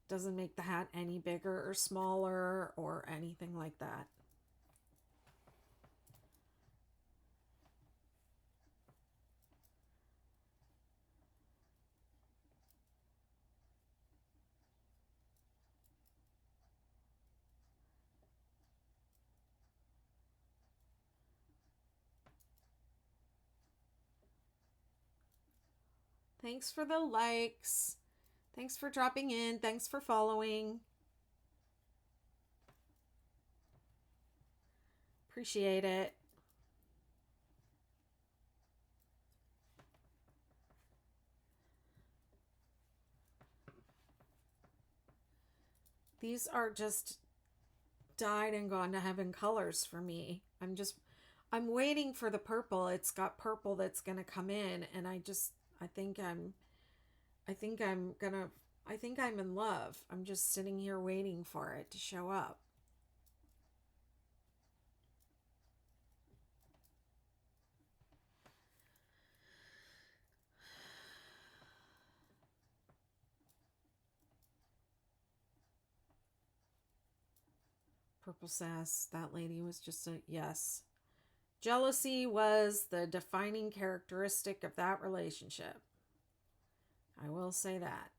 Doesn't make the hat any bigger or smaller or anything like that. Thanks for the likes. Thanks for dropping in. Thanks for following. Appreciate it. These are just dyed and gone to heaven colors for me. I'm waiting for the purple. It's got purple that's going to come in, and I think I'm in love. I'm just sitting here waiting for it to show up. Purple sass, that lady was just a yes. Jealousy was the defining characteristic of that relationship. I will say that.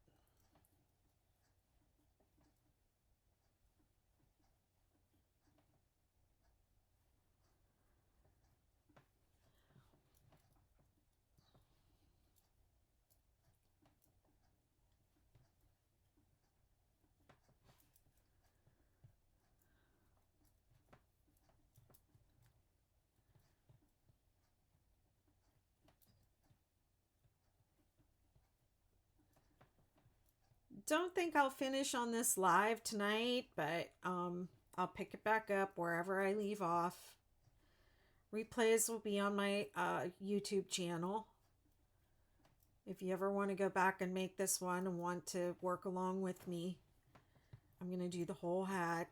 Don't think I'll finish on this live tonight, but I'll pick it back up wherever I leave off. Replays will be on my YouTube channel. If you ever want to go back and make this one and want to work along with me, I'm going to do the whole hat.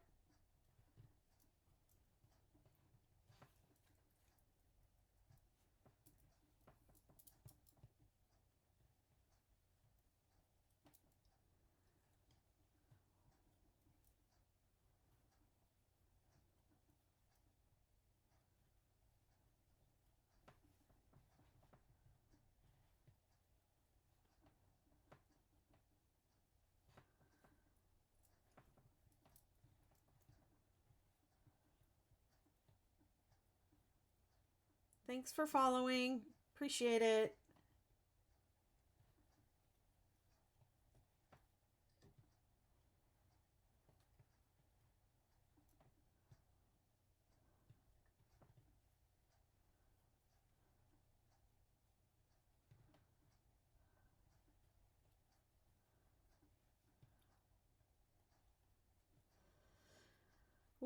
Thanks for following. Appreciate it.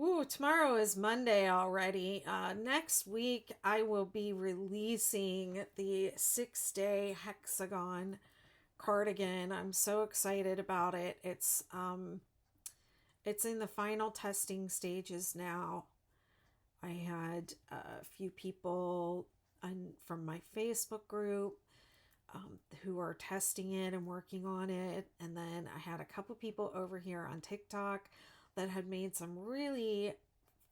Ooh, tomorrow is Monday already. Next week, I will be releasing the 6-day hexagon cardigan. I'm so excited about it. It's in the final testing stages now. I had a few people from my Facebook group who are testing it and working on it. And then I had a couple people over here on TikTok that had made some really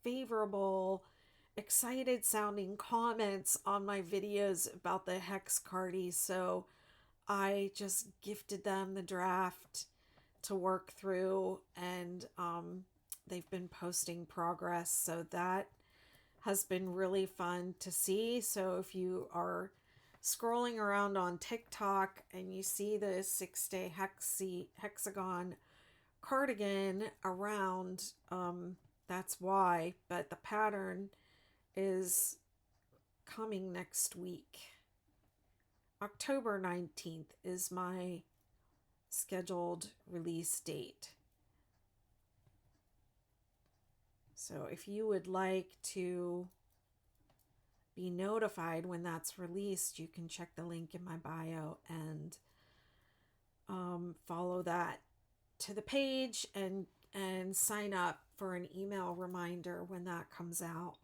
favorable, excited sounding comments on my videos about the hex cardi. So I just gifted them the draft to work through, and they've been posting progress. So that has been really fun to see. So if you are scrolling around on TikTok and you see the 6-day hexagon cardigan around, that's why. But the pattern is coming next week. October 19th is my scheduled release date. So if you would like to be notified when that's released, you can check the link in my bio and follow that to the page and sign up for an email reminder when that comes out.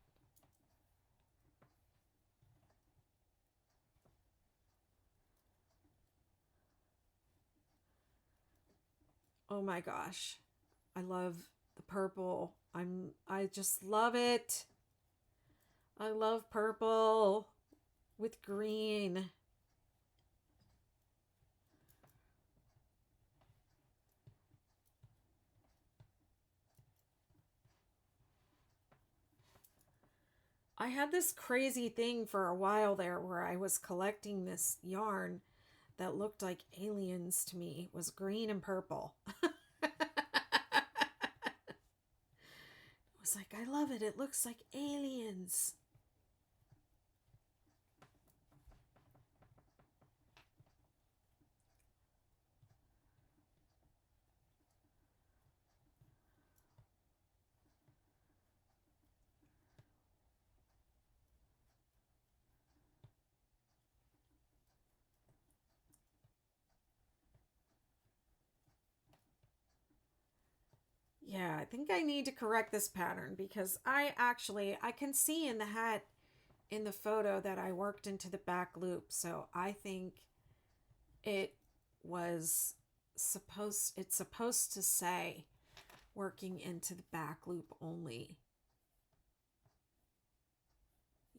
Oh my gosh, I love the purple. I just love it. I love purple with green. I had this crazy thing for a while there where I was collecting this yarn that looked like aliens to me. It was green and purple. I was like, I love it. It looks like aliens. Yeah, I think I need to correct this pattern because I can see in the hat in the photo that I worked into the back loop. So I think it was it's supposed to say working into the back loop only.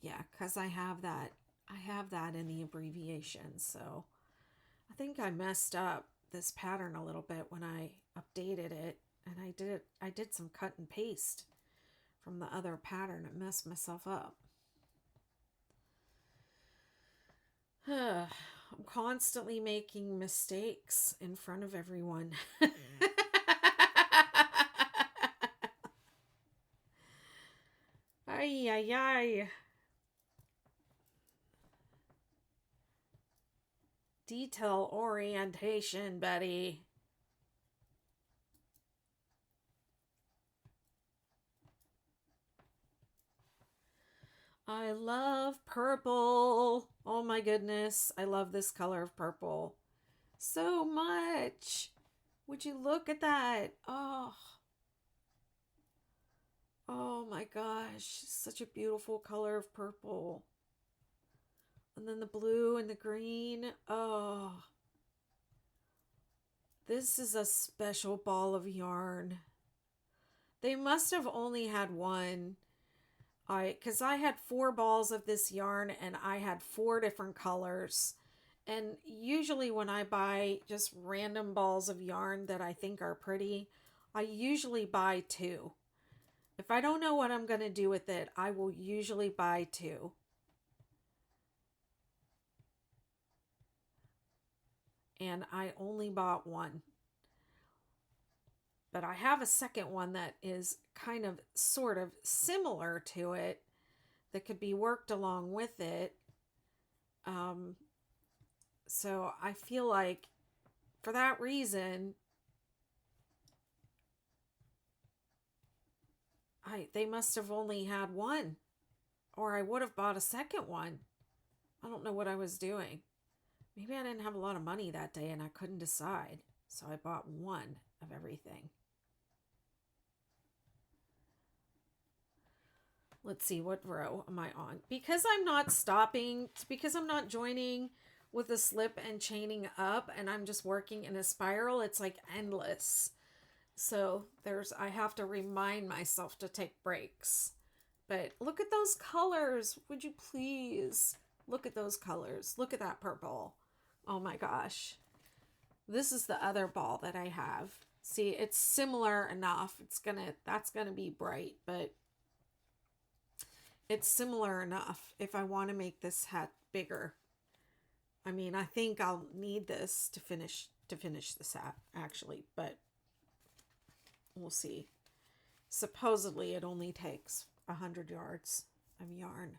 Yeah, because I have that in the abbreviation. So I think I messed up this pattern a little bit when I updated it, and I did some cut and paste from the other pattern. It messed myself up. I'm constantly making mistakes in front of everyone. Ay, ay, ay. Detail orientation, Betty. I love purple. Oh my goodness. I love this color of purple so much. Would you look at that? Oh my gosh. Such a beautiful color of purple. And then the blue and the green. Oh. This is a special ball of yarn. They must have only had one. Because I had 4 balls of this yarn and I had 4 different colors. And usually when I buy just random balls of yarn that I think are pretty, I usually buy 2. If I don't know what I'm going to do with it, I will usually buy 2. And I only bought 1. But I have a second one that is kind of sort of similar to it that could be worked along with it. So I feel like for that reason, they must have only had one, or I would have bought a second one. I don't know what I was doing. Maybe I didn't have a lot of money that day and I couldn't decide. So I bought one of everything. Let's see, what row am I on? Because I'm not stopping, because I'm not joining with a slip and chaining up, and I'm just working in a spiral, it's like endless. So I have to remind myself to take breaks. But look at those colors. Would you please? Look at those colors. Look at that purple. Oh my gosh. This is the other ball that I have. See, it's similar enough. That's gonna be bright, but it's similar enough if I want to make this hat bigger. I mean, I think I'll need this to finish this hat, actually, but we'll see. Supposedly it only takes 100 yards of yarn.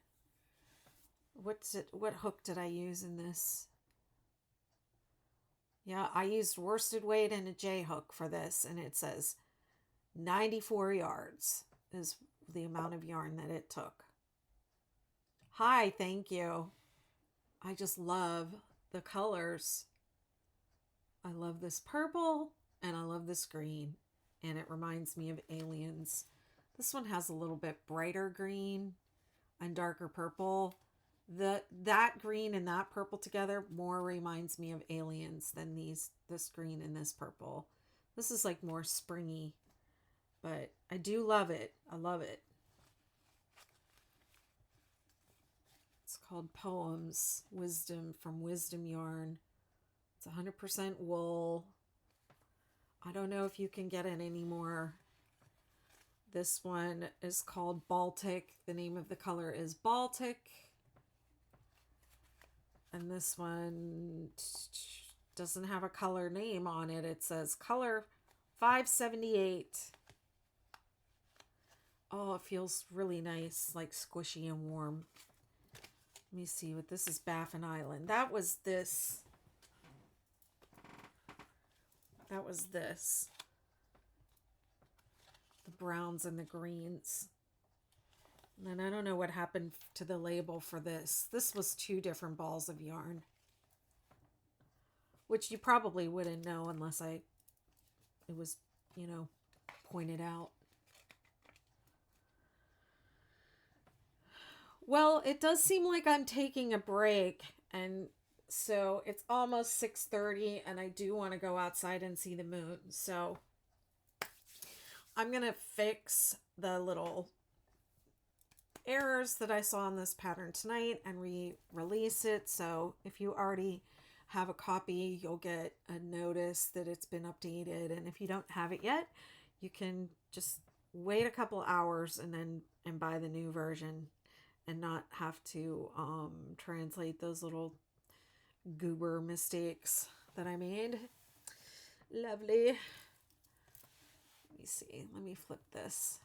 What hook did I use in this? Yeah, I used worsted weight and a J hook for this, and it says 94 yards is the amount of yarn that it took. Hi, thank you. I just love the colors. I love this purple and I love this green, and it reminds me of Aliens. This one has a little bit brighter green and darker purple. That green and that purple together more reminds me of Aliens than this green and this purple. This is like more springy, but I do love it. I love it. It's called Poems Wisdom from Wisdom Yarn. It's 100% wool. I don't know if you can get it anymore. This one is called Baltic. The name of the color is Baltic. And this one doesn't have a color name on it. It says color 578. Oh, it feels really nice, like squishy and warm. Let me see what this is. Baffin Island. That was this. That was this. The browns and the greens. And I don't know what happened to the label for this. This was 2 different balls of yarn, which you probably wouldn't know unless it was, pointed out. Well, it does seem like I'm taking a break, and so it's almost 6:30, and I do want to go outside and see the moon. So I'm going to fix the little errors that I saw in this pattern tonight and re-release it. So if you already have a copy, you'll get a notice that it's been updated. And if you don't have it yet, you can just wait a couple hours and buy the new version and not have to translate those little goober mistakes that I made. Lovely. Let me see. Let me flip this.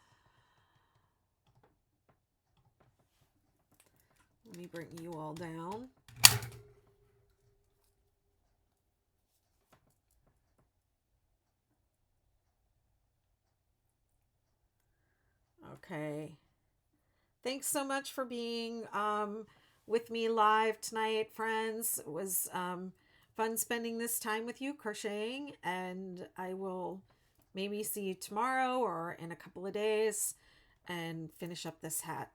Let me bring you all down. Okay. Thanks so much for being with me live tonight, friends. It was fun spending this time with you crocheting, and I will maybe see you tomorrow or in a couple of days and finish up this hat.